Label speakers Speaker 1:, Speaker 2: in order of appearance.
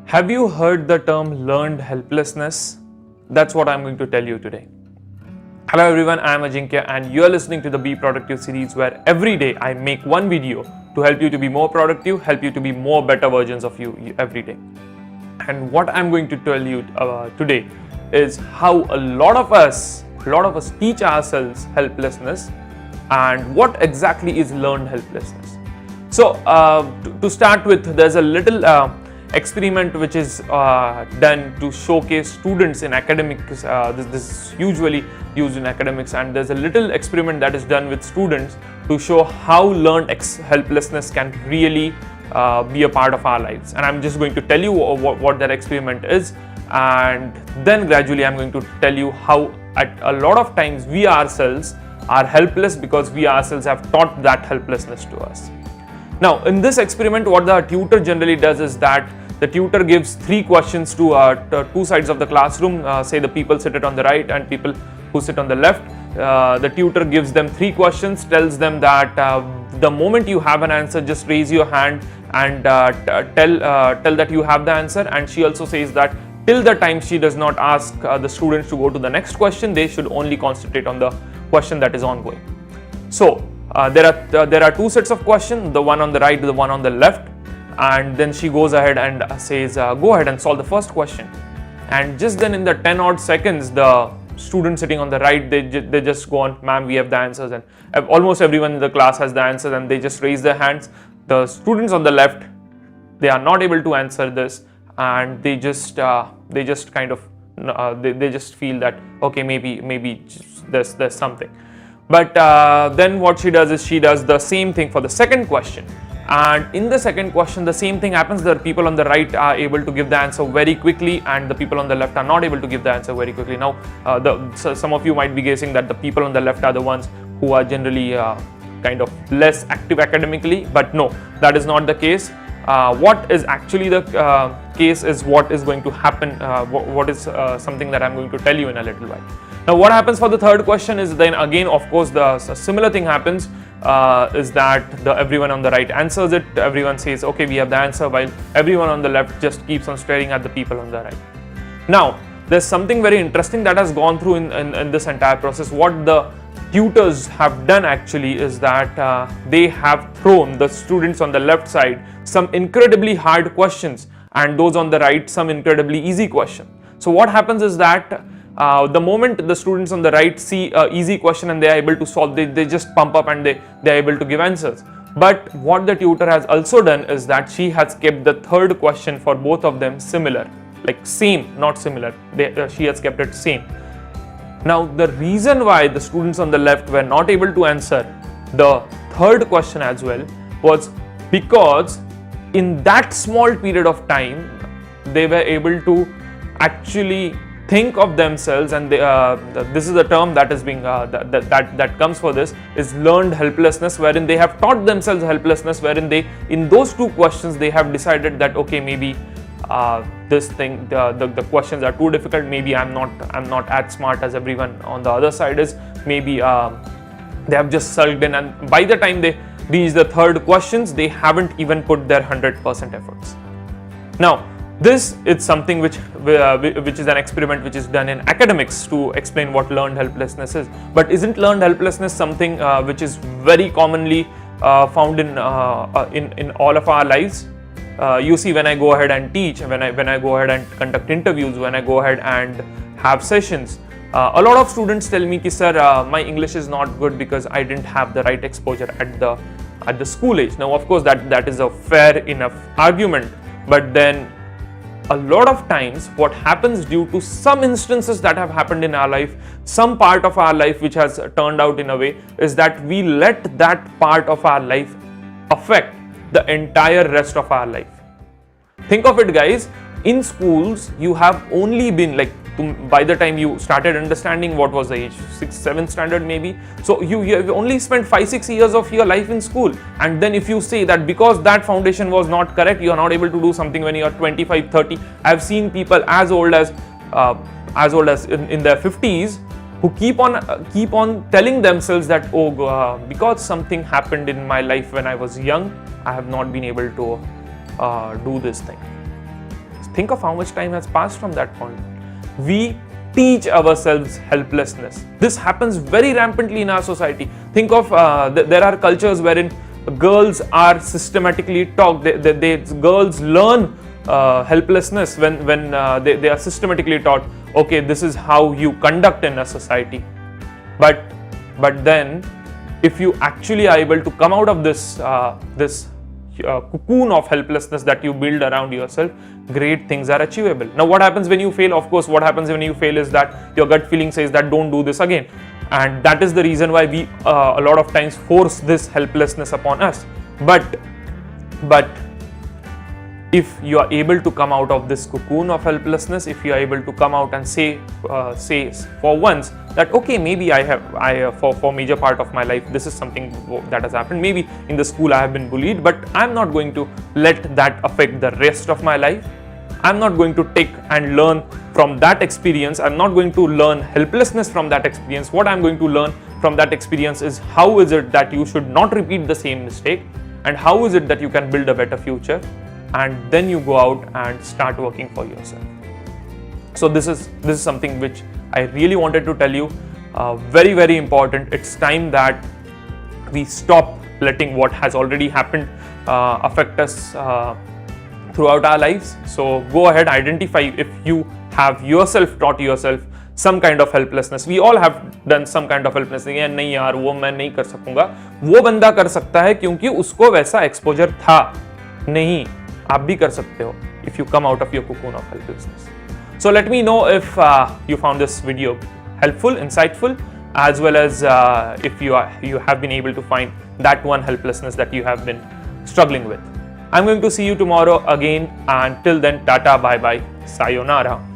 Speaker 1: Have you heard the term learned helplessness? That's what I'm going to tell you today. Hello everyone, I am Ajinkya and you are listening to the Be Productive series, where every day I make one video to help you to be more productive, help you to be more better versions of you every day. And what I'm going to tell you today is how a lot of us teach ourselves helplessness, and what exactly is learned helplessness. So to start with, there's a little experiment which is done to showcase students in academics. This is usually used in academics, and there's a little experiment that is done with students to show how learned helplessness can really be a part of our lives. And I'm just going to tell you what that experiment is, and then gradually I'm going to tell you how at a lot of times we ourselves are helpless because we ourselves have taught that helplessness to us. Now, in this experiment, what the tutor generally does is that the tutor gives three questions to two sides of the classroom, say the people seated on the right and people who sit on the left. The tutor gives them three questions, tells them that the moment you have an answer, just raise your hand and tell that you have the answer. And she also says that till the time she does not ask the students to go to the next question, they should only concentrate on the question that is ongoing. So there are two sets of questions, the one on the right, the one on the left, and then she goes ahead and says, go ahead and solve the first question. And just then in the 10 odd seconds, the students sitting on the right, they just go on, ma'am, we have the answers, and almost everyone in the class has the answers, and they just raise their hands. The students on the left, they are not able to answer this, and they just kind of they just feel that okay, maybe there's something. But then what she does is she does the same thing for the second question. And in the second question, the same thing happens. The people on the right are able to give the answer very quickly, and the people on the left are not able to give the answer very quickly. Now, some of you might be guessing that the people on the left are the ones who are generally kind of less active academically, but no, that is not the case. What is actually the case is what is going to happen, what is something that I'm going to tell you in a little while. Now, what happens for the third question is then again, of course, the similar thing happens, is that everyone on the right answers it. Everyone says, okay, we have the answer, while everyone on the left just keeps on staring at the people on the right. Now, there's something very interesting that has gone through in this entire process. What the tutors have done actually is that they have thrown the students on the left side some incredibly hard questions, and those on the right some incredibly easy questions. So what happens is that the moment the students on the right see an easy question and they are able to solve, they just pump up and they are able to give answers. But what the tutor has also done is that she has kept the third question for both of them similar, like same, not similar. She has kept it same. Now, the reason why the students on the left were not able to answer the third question as well was because in that small period of time, they were able to actually think of themselves, and this is the term that is being that comes for this, is learned helplessness, wherein they have taught themselves helplessness, wherein they, in those two questions, they have decided that okay, maybe this thing, the questions are too difficult, maybe I'm not as smart as everyone on the other side is, maybe they have just sulked in, and by the time they reach the third questions, they haven't even put their 100% efforts. Now, this is something which is an experiment which is done in academics to explain what learned helplessness is. But isn't learned helplessness something which is very commonly found in all of our lives? You see, when I go ahead and teach, when I go ahead and conduct interviews, when I go ahead and have sessions, a lot of students tell me, sir, my English is not good because I didn't have the right exposure at the school age. Now, of course, that is a fair enough argument, but then a lot of times what happens due to some instances that have happened in our life, some part of our life which has turned out in a way, is that we let that part of our life affect the entire rest of our life. Think of it, guys. In schools, you have only been like, by the time you started understanding, what was the age, 6th, 7th standard maybe, so you have only spent 5-6 years of your life in school. And then if you say that because that foundation was not correct, you are not able to do something when you are 25, 30. I've seen people as old as in their 50s who keep on telling themselves that, oh, because something happened in my life when I was young, I have not been able to do this thing. think of how much time has passed from that point. We teach ourselves helplessness. This happens very rampantly in our society. Think of there are cultures wherein girls are systematically taught. Girls learn helplessness when they are systematically taught. Okay, this is how you conduct in a society. But then, if you actually are able to come out of this cocoon of helplessness that you build around yourself, great things are achievable. Now, what happens when you fail? Of course, what happens when you fail is that your gut feeling says that don't do this again. And that is the reason why we a lot of times force this helplessness upon us. But if you are able to come out of this cocoon of helplessness, if you are able to come out and say for once that okay, maybe for major part of my life this is something that has happened. Maybe in the school I have been bullied, but I'm not going to let that affect the rest of my life. I'm not going to take and learn from that experience. I'm not going to learn helplessness from that experience. What I'm going to learn from that experience is how is it that you should not repeat the same mistake, and how is it that you can build a better future, and then you go out and start working for yourself. So this is something which I really wanted to tell you. Very, very important. It's time that we stop letting what has already happened affect us throughout our lives. So go ahead, identify if you have yourself taught yourself some kind of helplessness. We all have done some kind of helplessness. नहीं यार वो मैं नहीं कर सकूंगा, वो बंदा कर सकता है क्योंकि उसको वैसा एक्सपोजर था. नहीं, आप भी कर सकते हो if you come out of your cocoon of helplessness. So let me know if you found this video helpful, insightful, as well as if you have been able to find that one helplessness that you have been struggling with. I'm going to see you tomorrow again, and till then, tata, bye bye, sayonara.